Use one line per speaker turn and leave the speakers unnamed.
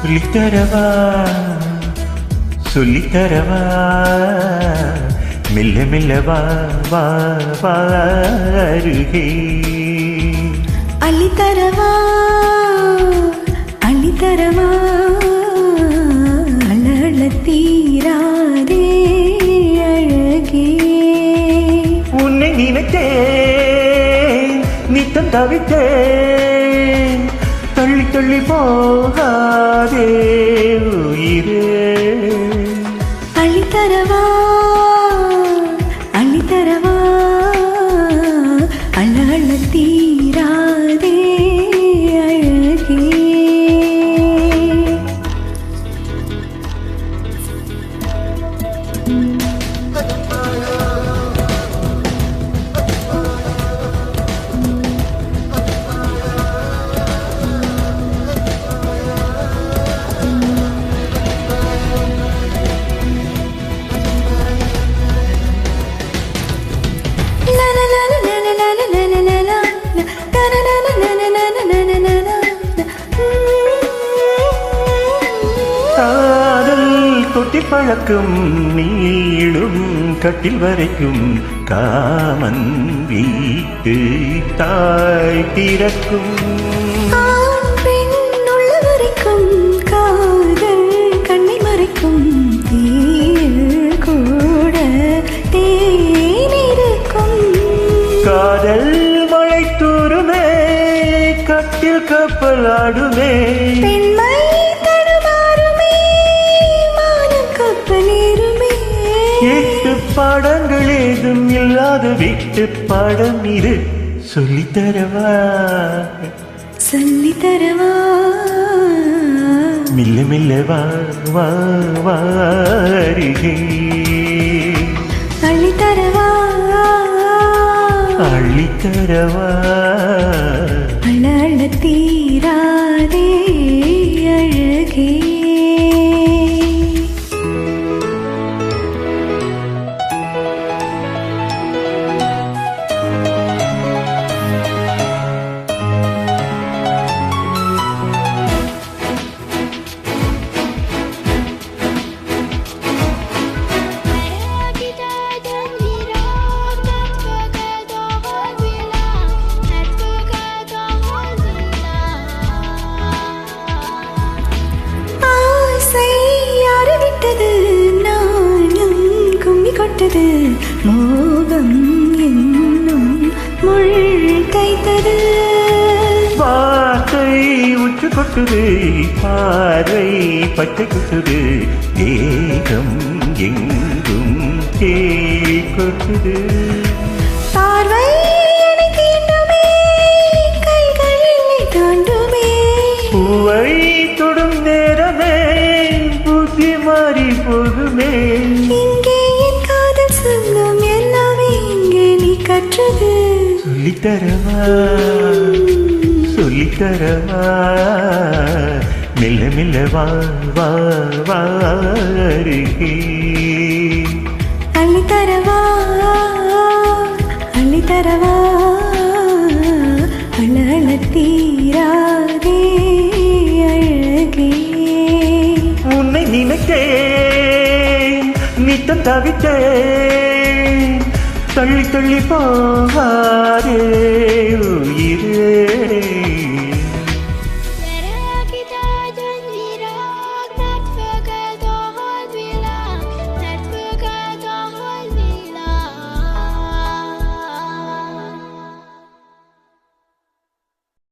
சொல்லித்தரவா சொல்லித்தரவா மெல்ல மெல்ல வா வா வாருகே
அள்ளித்தரவா அள்ளித்தரவா அழல தீராதே அழகே
உன்னை நினைத்தேன் நித்தம் தவித்தேன் தள்ளி தள்ளி போகாதே உயிரே
அள்ளித்தரவா அள்ளித்தரவா அழல தீராதே அழகே
தொட்டி பழக்கும் நீளும் கட்டில் வரைக்கும் காமன் வீட்டு தாய் திறக்கும்
உள்ள வரைக்கும் காதல் கண்ணை மறைக்கும் தீயில் கூட தேனிருக்கும்
காதல் மழை தூருமே கட்டில் கப்பலாடுமே
பெண்மை தடுமாறுமே மானம் கப்பலேறுமே
எட்டு பாடங்கள் ஏதும் இல்லாத வீட்டு பாடம் இது சொல்லித்தரவா
சொல்லித்தரவா
மெல்ல மெல்ல வா வா வாருகே
அள்ளித்தரவா
அள்ளித்தரவா
அழல தீராதே அழகே கொட்டது மோகம் என்னும் முள் தைத்தது
வார்த்தை உச்சு கொட்டுது பார்வை பச்சை கொட்டுது ஏகம் எங்கும் தேய் கொட்டுது
பார்வை என்னை தீண்டுமே கைகள் என்னை தாண்டுமே
பூவை தொடும் நேரமே புத்தி மாறி போகுமே
சொல்லும் எல்லாமே இங்கே நீ கற்றது
சொல்லித்தரவா சொல்லித்தரவா மெல்ல மெல்ல வா வா வாருகே
அள்ளித்தரவா அள்ளித்தரவா அழல தீராதே அழகே
உன்னை நினைத்தேன் நித்தம் தவித்தேன் தள்ளி தள்ளி போகா